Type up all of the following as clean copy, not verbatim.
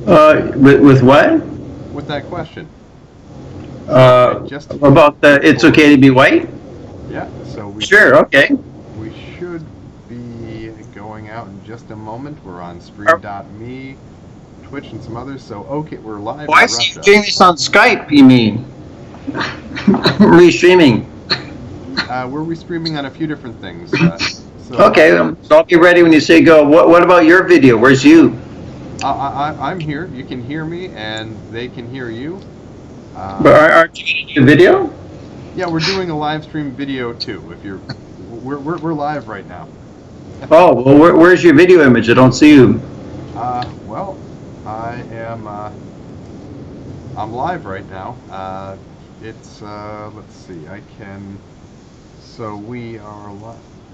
With what? with that question. So I Uh, just hit about the it's record. okay to be white? Yeah, so Sure, okay. we should be going out in just a moment. We're on Are- stream.me, Twitch, and some others. So okay, we're live Oh, I in see you Russia. doing this on Skype, you mean? Restreaming. We're restreaming on a few different things. So Okay, so I'll be ready when you say go. What about your video? Where's you? I'm here. You can hear me, and they can hear you. But Um, aren't you going to do a video? yeah, we're doing a live stream video too. If you're, we're live right now. Oh, well, where's your video image? I don't see you. Well, I am. I'm live right now. It's let's see. I can. So we are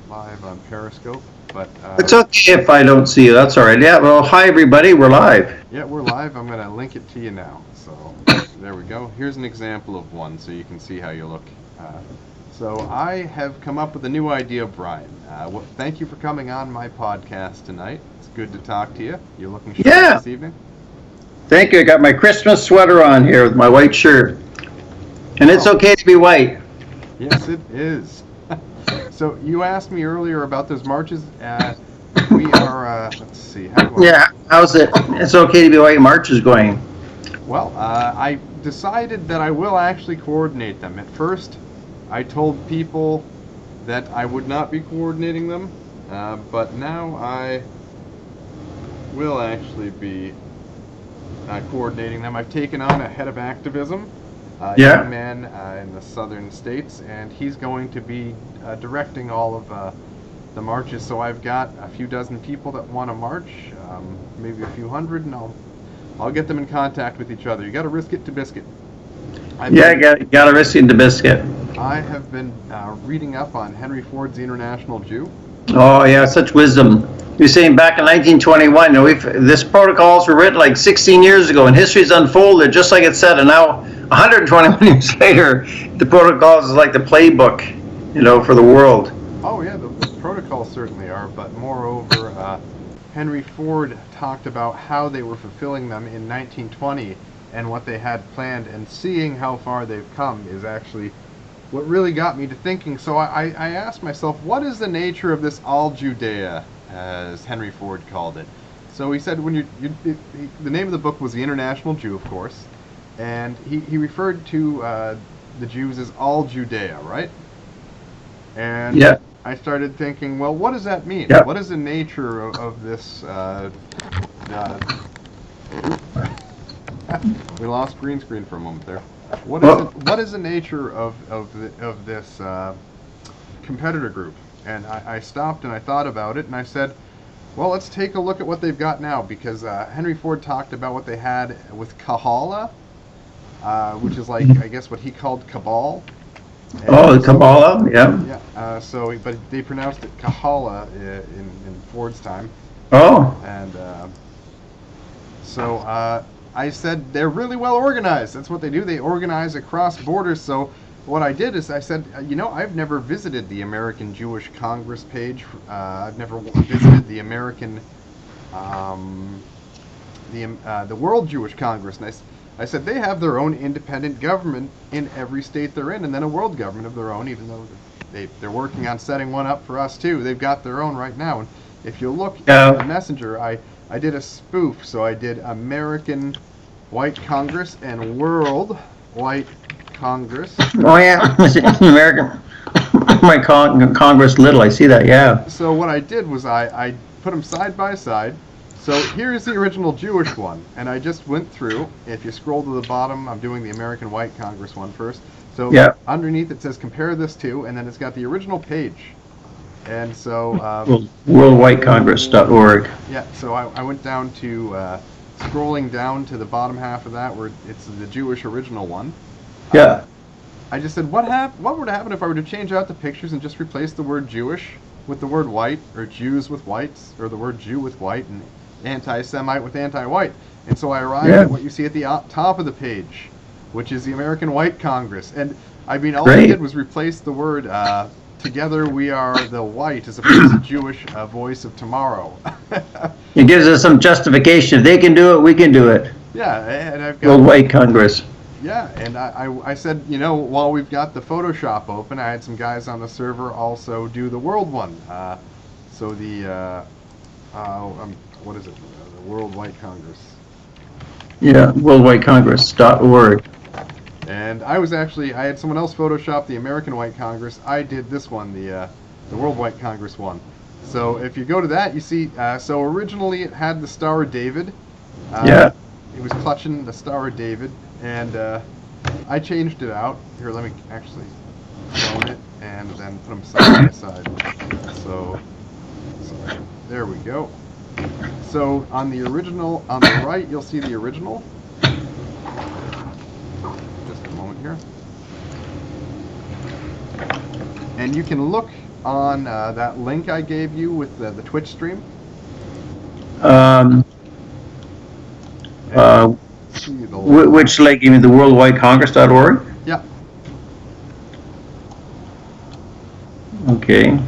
live on Periscope, but It's okay if I don't see you. That's all right. Yeah, well, hi, everybody. We're live. yeah, we're live. I'm gonna link it to you now. So there we go. Here's an example of one, so you can see how you look. So I have come up with a new idea, Brian. Thank you for coming on my podcast tonight. It's good to talk to you. You're looking sharp Yeah, this evening. thank you. I got my Christmas sweater on here with my white shirt. And it's Oh, okay to be white. yes, it is. So you asked me earlier about those marches. We are. Let's see. How do I? Yeah, how's it? It's okay to be white march is going. Well, I decided that I will actually coordinate them. At first, I told people that I would not be coordinating them, but now I will actually be coordinating them. I've taken on a head of activism, a Yeah. young man in the southern states, and he's going to be directing all of the marches. So I've got a few dozen people that want to march, maybe a few hundred, and I'll get them in contact with each other. You got to risk it to biscuit. I've Yeah, been, got a risk in the biscuit. I have been reading up on Henry Ford's The International Jew. Oh, yeah, such wisdom. You're saying back in 1921, you know, this protocols were written like 16 years ago, and history's unfolded just like it said. And now, 121 years later, the protocols is like the playbook, you know, for the world. Oh yeah, the protocols certainly are, but moreover, Henry Ford talked about how they were fulfilling them in 1920 and what they had planned, and seeing how far they've come is actually what really got me to thinking. So I asked myself, what is the nature of this all Judea, as Henry Ford called it? So he said, the name of the book was The International Jew, of course, and he referred to the Jews as all Judea, right? And Yeah, I started thinking, well, what does that mean? yeah. What is the nature of this? Uh, we lost green screen for a moment there. What is it? Well, What is the nature of this competitor group? And I stopped and I thought about it, and I said, well, let's take a look at what they've got now, because Henry Ford talked about what they had with Kahala, which is like, I guess, what he called cabal. oh, And the so Kabbalah, yeah. yeah, but they pronounced it Kahala in Ford's time, Oh, and so I said they're really well organized. That's what they do. They organize across borders. So what I did is I said, I've never visited the American Jewish Congress page. I've never visited the American, the World Jewish Congress. And I said they have their own independent government in every state they're in, and then a world government of their own, even though they're working on setting one up for us too. They've got their own right now. And if you look in the yeah. messenger, I did a spoof. So I did American White Congress and World White Congress. Oh, yeah. American. My Congress little. I see that, yeah. So what I did was I put them side by side. So here's the original Jewish one, and I just went through. If you scroll to the bottom, I'm doing the American White Congress one first. So Yeah. underneath it says compare this to, and then it's got the original page. And so WorldWhiteCongress.org. yeah, so I went down to scrolling down to the bottom half of that where it's the Jewish original one. Uh, Yeah. I just said, what would happen if I were to change out the pictures and just replace the word Jewish with the word white, or Jews with whites, or the word Jew with white, and anti-Semite with anti-white? And so I arrived Yeah. at what you see at the top of the page, which is the American White Congress. And I mean, all I Great. did was replace the word together we are the white as opposed to Jewish voice of tomorrow. It gives us some justification. If they can do it, we can do it. Yeah, and I've got World White Congress. Yeah, and I said, you know, while we've got the Photoshop open, I had some guys on the server also do the world one. So the what is it? The World White Congress. Yeah, worldwhitecongress.org. And I had someone else Photoshop the American White Congress. I did this one, the World White Congress one. So if you go to that, you see, so originally it had the Star of David. Yeah. It was clutching the Star of David, and I changed it out. Here, let me actually clone it and then put them side by side. So there we go. So on the original, on the right, you'll see the original. Just a moment here. And you can look on that link I gave you with the Twitch stream. Which link? You mean the worldwhitecongress.org? Yeah. Okay.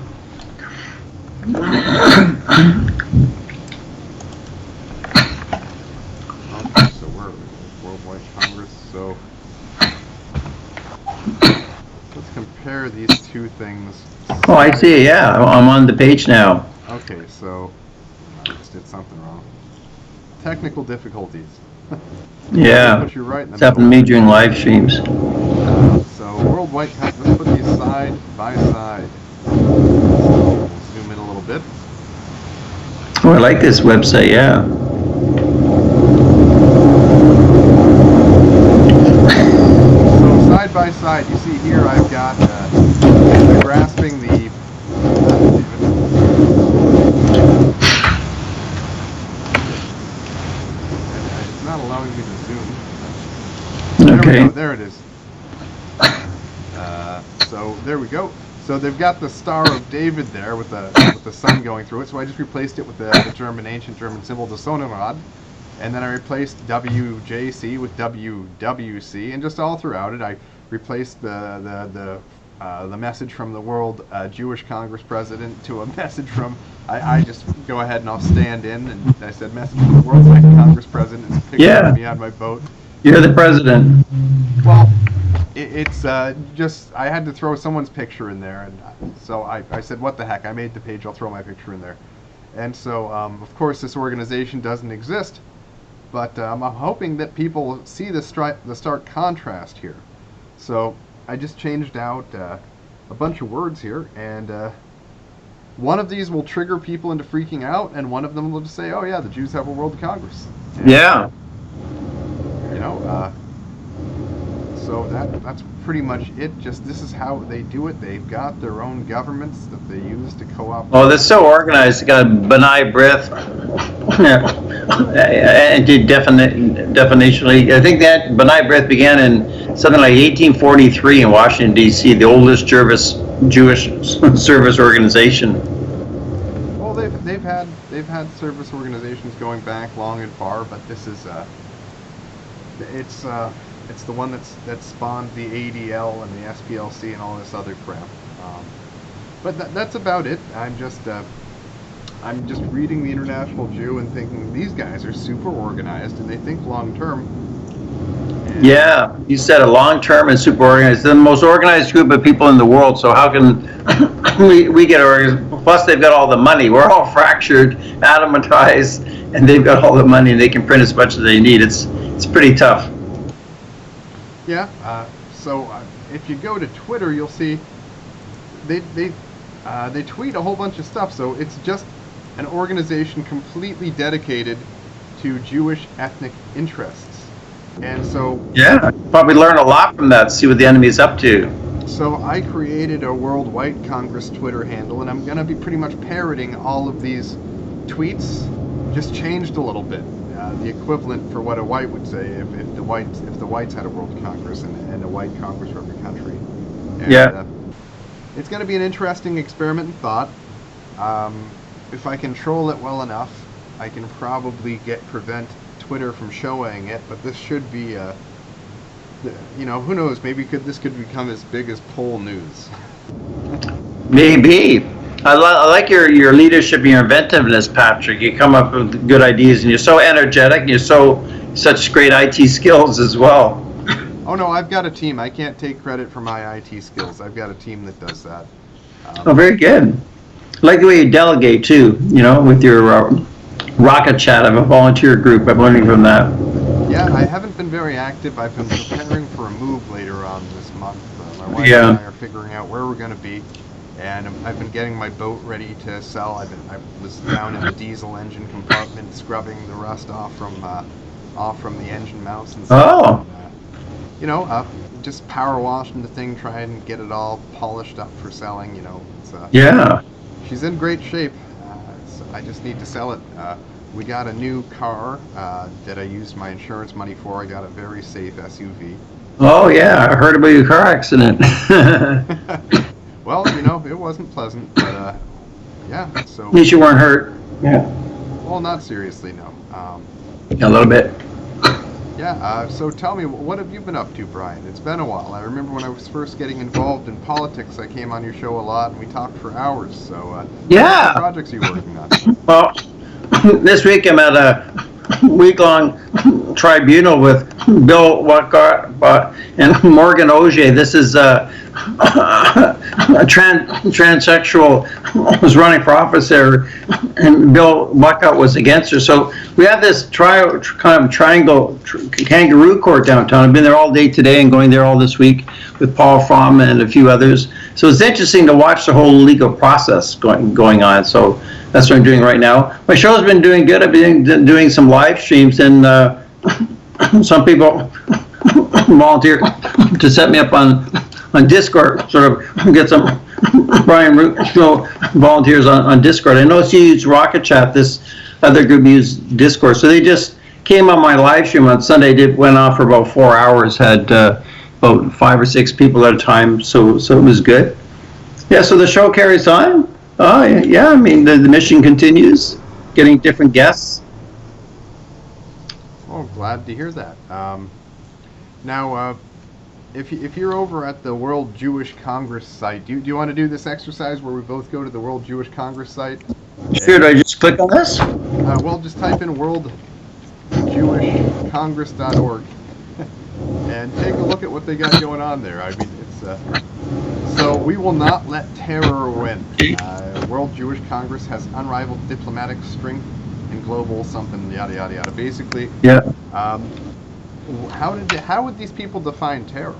So we're World White Congress. So let's compare these two things. Oh, I see. Yeah, I'm on the page now. Okay, so I just did something wrong. Technical difficulties. Yeah. Put you right in the It's happened to me during live streams. So World White Congress. Let's put these side by side. So zoom in a little bit. Oh, I like this website. Yeah. So side by side, you see here I've got grasping the. It's not allowing me to zoom. There we Okay. go. There it is. So there we go. So they've got the Star of David there with the sun going through it. So I just replaced it with the ancient German symbol, the Sonnenrad. And then I replaced WJC with WWC, and just all throughout it, I replaced the message from the World Jewish Congress President to a message from. I just go ahead and I'll stand in, and I said message from the World Jewish Congress President. It's a picture of me on my boat. You're the president. Well, it's just I had to throw someone's picture in there, and so I said, what the heck? I made the page. I'll throw my picture in there. And so, of course, this organization doesn't exist. But I'm hoping that people see the stark contrast here. So I just changed out a bunch of words here, and one of these will trigger people into freaking out, and one of them will just say, "Oh yeah, the Jews have a World Congress." And, Yeah. You know, so that's pretty much it. Just this is how they do it. They've got their own governments that they use to co-op. Oh, they're so organized. They got a B'nai B'rith, definitionally. I think that B'nai B'rith began in something like 1843 in Washington D.C., the oldest Jewish service organization. Well, they've had service organizations going back long and far, but this is it's the one that spawned the ADL and the SPLC and all this other crap. But that's about it. I'm just reading the International Jew and thinking these guys are super organized and they think long term. Yeah, you said a long-term and super organized. They're the most organized group of people in the world, so how can we get organized? Plus, they've got all the money. We're all fractured, atomatized, and they've got all the money, and they can print as much as they need. It's pretty tough. Yeah, so if you go to Twitter, you'll see they tweet a whole bunch of stuff. So it's just an organization completely dedicated to Jewish ethnic interests. And so yeah, probably learn a lot from that. See what the enemy's up to. So I created a World White Congress Twitter handle, and I'm going to be pretty much parroting all of these tweets, just changed a little bit. The equivalent for what a white would say if the whites had a World Congress and a white Congress for every country. And, yeah. It's going to be an interesting experiment in thought. If I control it well enough, I can probably prevent Twitter from showing it, but this should be who knows, maybe this could become as big as poll news. Maybe. I like your leadership and your inventiveness, Patrick. You come up with good ideas, and you're so energetic. And you're such great IT skills as well. Oh no, I've got a team. I can't take credit for my IT skills. I've got a team that does that. Oh, very good. I like the way you delegate too. With your Rocket Chat. I have a volunteer group. I'm learning from that. Yeah, I haven't been very active. I've been preparing for a move later on this month. My wife Yeah. and I are figuring out where we're going to be, and I've been getting my boat ready to sell. I was down in the diesel engine compartment scrubbing the rust off from the engine mounts and stuff. Oh. And, just power washing the thing, trying to get it all polished up for selling. Yeah. She's in great shape. So I just need to sell it. We got a new car that I used my insurance money for. I got a very safe SUV. Oh yeah, I heard about your car accident. Well, it wasn't pleasant, but yeah. So. At least you weren't hurt. Yeah. Well, not seriously, no. A little bit. Yeah. So tell me, what have you been up to, Brian? It's been a while. I remember when I was first getting involved in politics, I came on your show a lot and we talked for hours. So. Yeah. What projects are you working on? Well, this week I'm at a week-long tribunal with Bill Wackart and Morgan Auger. This is a transsexual was running for office there, and Bill Wackart was against her. So we have this kind of triangle kangaroo court downtown. I've been there all day today and going there all this week with Paul Fromm and a few others. So it's interesting to watch the whole legal process going on. So that's what I'm doing right now. My show's been doing good. I've been doing some live streams, and some people volunteer to set me up on Discord, sort of get some Brian Ruhe volunteers on Discord. I noticed you use Rocket Chat. This other group used Discord. So they just came on my live stream on Sunday, went on for about 4 hours, had about 5 or 6 people at a time, so it was good. Yeah, so the show carries on. Oh, yeah, I mean, the mission continues, getting different guests. Oh, glad to hear that. Now, if you're over at the World Jewish Congress site, do you want to do this exercise where we both go to the World Jewish Congress site? Sure, do I just click on this? Well, just type in worldjewishcongress.org and take a look at what they got going on there. I mean, it's so we will not let terror win. World Jewish Congress has unrivaled diplomatic strength and global something yada yada yada. Basically, yeah. How would these people define terror?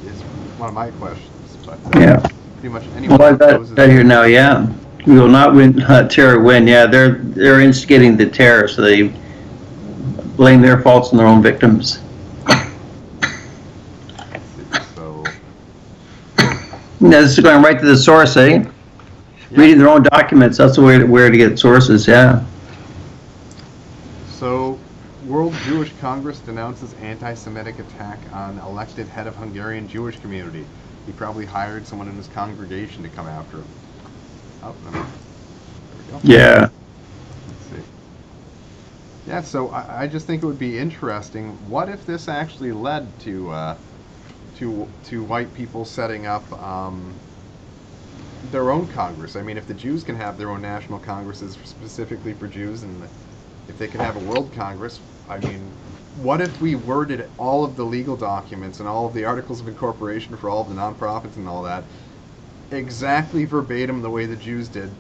Is one of my questions. But yeah. Pretty much anyone. Well, I've got that here now. Yeah, we will not let terror win. Yeah, they're instigating the terror, so they blame their faults on their own victims. So. Yeah, this is going right to the source, eh? Yeah. Reading their own documents. That's the way where to get sources. Yeah. So. World Jewish Congress denounces anti-Semitic attack on elected head of Hungarian Jewish community. He probably hired someone in his congregation to come after him. Oh, no. There we go. Yeah. Let's see. Yeah, so I just think it would be interesting. What if this actually led to white people setting up their own Congress? I mean, if the Jews can have their own national Congresses specifically for Jews, and if they can have a World Congress, I mean, what if we worded all of the legal documents and all of the articles of incorporation for all of the nonprofits and all that exactly verbatim the way the Jews did?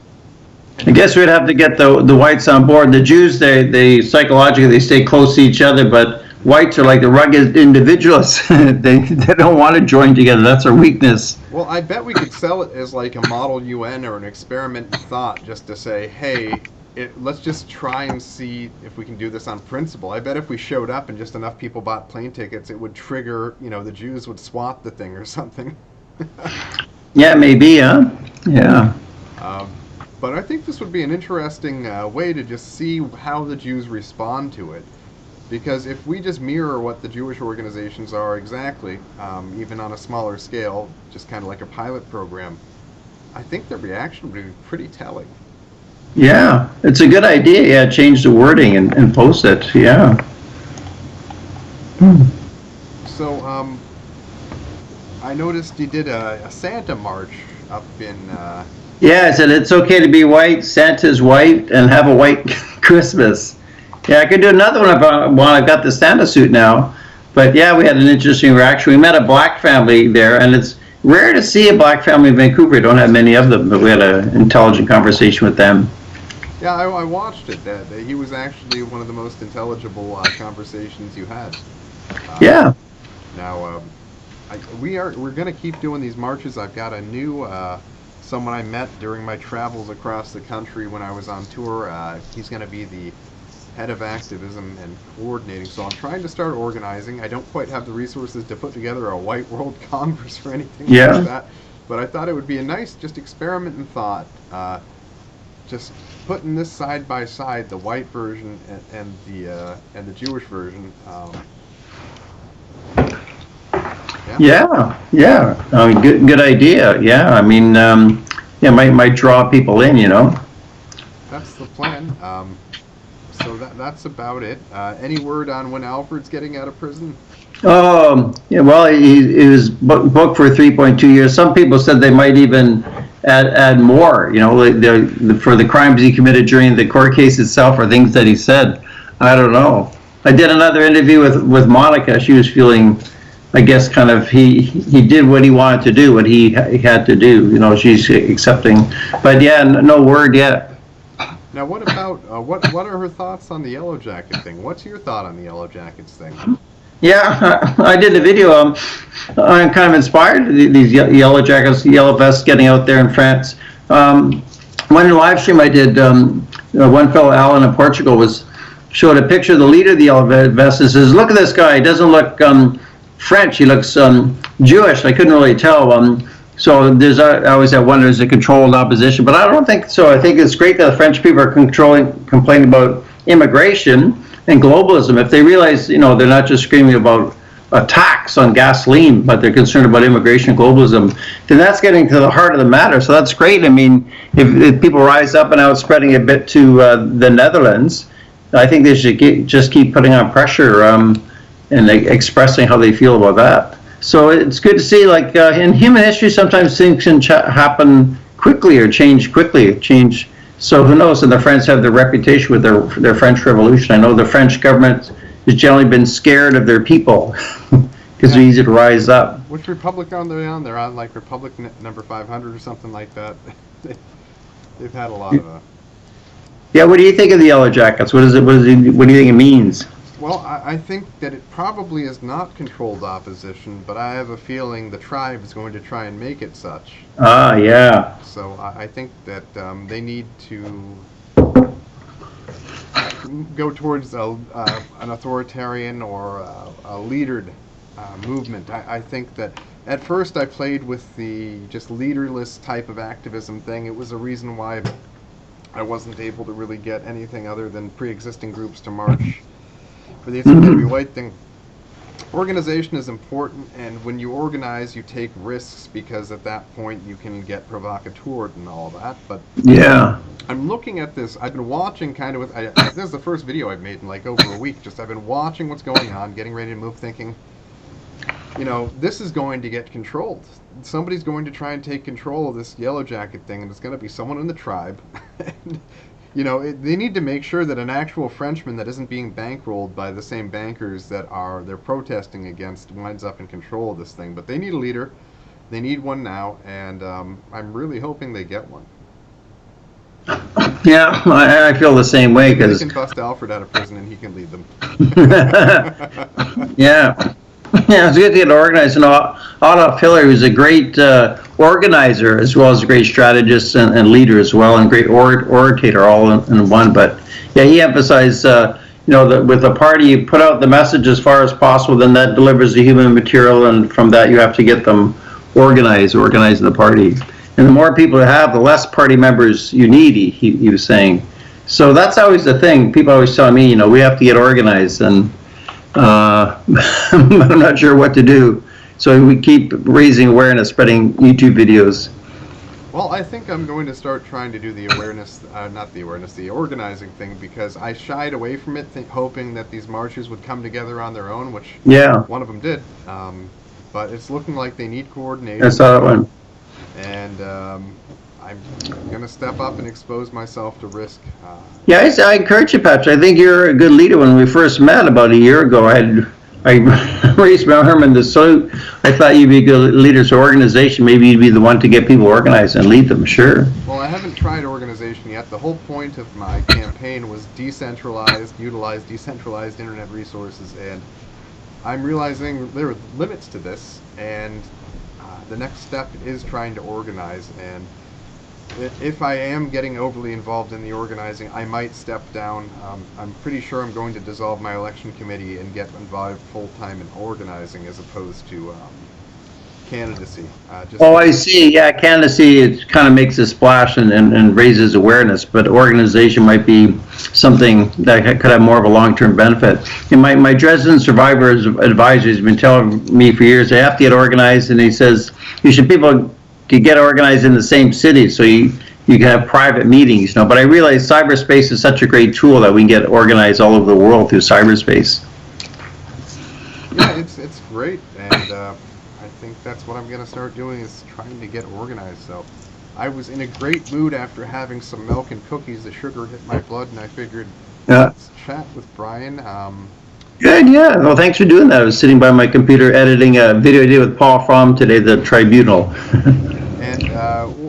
I guess we'd have to get the whites on board. The Jews, they psychologically they stay close to each other, but whites are like the rugged individualists. they don't want to join together. That's their weakness. Well, I bet we could sell it as like a model UN or an experiment in thought, just to say, hey, let's just try and see if we can do this on principle. I bet if we showed up and just enough people bought plane tickets, it would trigger, the Jews would swat the thing or something. Yeah, maybe, huh? Yeah. But I think this would be an interesting way to just see how the Jews respond to it. Because if we just mirror what the Jewish organizations are exactly, even on a smaller scale, just kind of like a pilot program, I think the reaction would be pretty telling. Yeah, it's a good idea. Yeah, change the wording and post it. Yeah. So, I noticed you did a Santa march up in. Yeah, I said it's okay to be white, Santa's white, and have a white Christmas. Yeah, I could do another one if I want. I've got the Santa suit now. But yeah, we had an interesting reaction. We met a black family there, and it's rare to see a black family in Vancouver. We don't have many of them, but we had an intelligent conversation with them. Yeah, I watched it. He was actually one of the most intelligible conversations you had. Yeah. Now, we're going to keep doing these marches. I've got a new someone I met during my travels across the country when I was on tour. He's going to be the head of activism and coordinating. So I'm trying to start organizing. I don't quite have the resources to put together a White World Congress or anything like that. But I thought it would be a nice just experiment in thought. Just putting this side by side, the white version and the Jewish version. Yeah. I mean, good idea. Yeah, I mean, yeah, might draw people in, you know. That's the plan. So that's about it. Any word on when Alfred's getting out of prison? Yeah, well, he was booked for 3.2 years. Some people said they might even add more, you know, for the crimes he committed during the court case itself or things that he said. I don't know. I did another interview with Monica. She was feeling, I guess, kind of he did what he wanted to do, what he had to do. You know, she's accepting. But yeah, no word yet. Now, what about what are her thoughts on the Yellow Jacket thing? What's your thought on the Yellow Jackets thing? Yeah, I did a video. I'm kind of inspired. These Yellow Jackets, Yellow Vests getting out there in France. One live stream I did, one fellow, Alan in Portugal, showed a picture of the leader of the Yellow Vests and says, "Look at this guy. He doesn't look French. He looks Jewish." I couldn't really tell. So I always have wonder, is it controlled opposition? But I don't think so. I think it's great that the French people are complaining about immigration and globalism. If they realize, you know, they're not just screaming about a tax on gasoline, but they're concerned about immigration and globalism, then that's getting to the heart of the matter. So that's great. I mean, if people rise up and out spreading a bit to the Netherlands, I think they should just keep putting on pressure and expressing how they feel about that. So it's good to see, like, in human history, sometimes things can happen quickly or change quickly. So who knows? And the French have their reputation with their French Revolution. I know the French government has generally been scared of their people because they're easy to rise up. Which republic are they on? They're on like Republic number 500 or something like that. They've had a lot of. Yeah. What do you think of the Yellow Jackets? What do you think it means? Well, I think that it probably is not controlled opposition, but I have a feeling the tribe is going to try and make it such. Ah, yeah. So I think that they need to go towards an authoritarian or a leadered movement. I think that at first I played with the just leaderless type of activism thing. It was a reason why I wasn't able to really get anything other than pre-existing groups to march for the It's Okay to Be White thing. Organization is important, and when you organize, you take risks because at that point you can get provocateur and all of that. But yeah, I'm looking at this. I've been watching kind of. This is the first video I've made in like over a week. I've been watching what's going on, getting ready to move, thinking, you know, this is going to get controlled. Somebody's going to try and take control of this Yellow Jacket thing, and it's going to be someone in the tribe. And, you know, they need to make sure that an actual Frenchman that isn't being bankrolled by the same bankers that they're protesting against winds up in control of this thing. But they need a leader. They need one now, and I'm really hoping they get one. Yeah, I feel the same way because they can bust Alfred out of prison and he can lead them. Yeah. Yeah, it's good to get organized. And Adolf Hitler, who's a great organizer as well as a great strategist and leader as well, and great orator all in one. But yeah, he emphasized, you know, that with the party, you put out the message as far as possible, then that delivers the human material, and from that you have to get them organizing the party. And the more people you have, the less party members you need, he was saying. So that's always the thing. People always tell me, you know, we have to get organized, and I'm not sure what to do. So we keep raising awareness, spreading YouTube videos. Well, I think I'm going to start trying to do the the organizing thing, because I shied away from it, hoping that these marches would come together on their own, which one of them did. But it's looking like they need coordination. I saw that one. And and I'm going to step up and expose myself to risk. Yeah, I encourage you, Patrick. I think you're a good leader. When we first met about a year ago, I raised my arm in the salute. I thought you'd be a good leader to organization. Maybe you'd be the one to get people organized and lead them. Sure. Well, I haven't tried organization yet. The whole point of my campaign was utilize decentralized internet resources, and I'm realizing there are limits to this, and the next step is trying to organize. And if I am getting overly involved in the organizing, I might step down. I'm pretty sure I'm going to dissolve my election committee and get involved full-time in organizing as opposed to candidacy. I see. Yeah, candidacy, it kind of makes a splash and raises awareness, but organization might be something that could have more of a long-term benefit. And my Dresden Survivors advisor has been telling me for years, I have to get organized, and he says, people could get organized in the same city, so you can have private meetings, but I realize cyberspace is such a great tool that we can get organized all over the world through cyberspace. Yeah, it's great, and I think that's what I'm going to start doing, is trying to get organized. So I was in a great mood after having some milk and cookies. The sugar hit my blood, and I figured, let's chat with Brian. Good, yeah. Well, thanks for doing that. I was sitting by my computer editing a video I did with Paul Fromm today, the Tribunal. And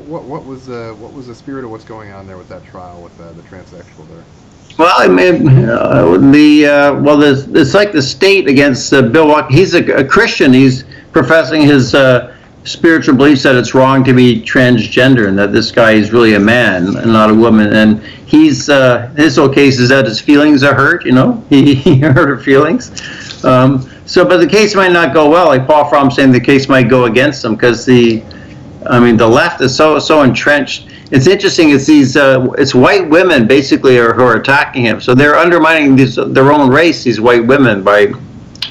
what was the spirit of what's going on there with that trial with the transsexual there? Well, I mean, it's like the state against Bill Walker. He's a Christian. He's professing his spiritual beliefs that it's wrong to be transgender and that this guy is really a man and not a woman. And his whole case is that his feelings are hurt. He hurt her feelings. But the case might not go well. Like Paul Fromm saying, the case might go against him because the left is so entrenched. It's interesting. It's white women basically who are attacking him. So they're undermining their own race. These white women by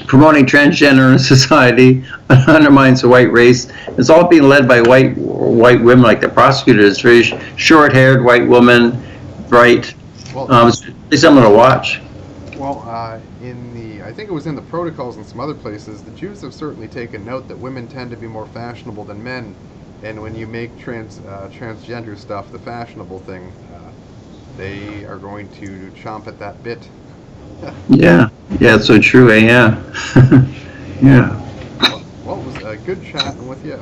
promoting transgender in society undermines the white race. It's all being led by white women, like the prosecutor is very short-haired white woman, right? Well, it's something to watch. Well, I think it was in the protocols and some other places, the Jews have certainly taken note that women tend to be more fashionable than men, and when you make transgender stuff the fashionable thing, they are going to chomp at that bit. Yeah, it's so true, yeah. Yeah. Well, it was good chatting with you.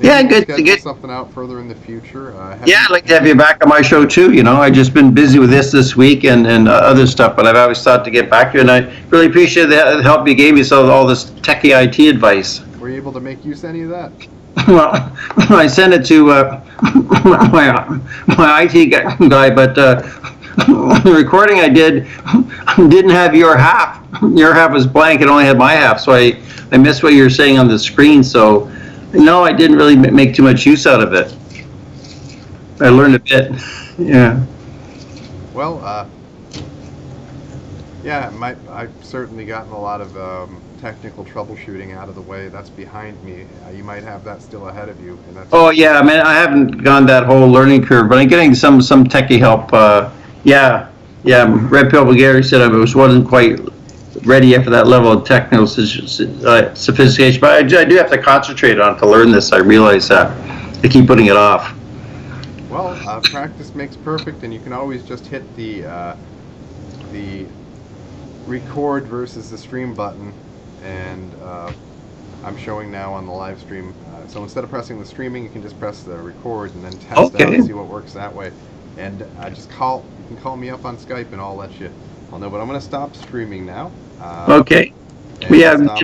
Good to get something out further in the future. I'd like to have you back on my show too. I've just been busy with this week and other stuff, but I've always thought to get back to you, and I really appreciate the help you gave me, all this techie IT advice. Were you able to make use of any of that? Well, I sent it to my IT guy, but the recording I did didn't have your half. Your half was blank. It only had my half, so I missed what you were saying on the screen. So, no, I didn't really make too much use out of it. I learned a bit. Yeah. Well, I've certainly gotten a lot of technical troubleshooting out of the way. That's behind me. You might have that still ahead of you. And that's I haven't gone that whole learning curve, but I'm getting some techie help. Red Pill Bulgaria said I wasn't quite ready yet for that level of technical sophistication, but I do have to concentrate on it to learn this. I realize that. I keep putting it off. Well, practice makes perfect, and you can always just hit the record versus the stream button, and I'm showing now on the live stream. So instead of pressing the streaming, you can just press the record and then test out and see what works that way. And you can call me up on Skype and I'll know. But I'm going to stop streaming now. Okay.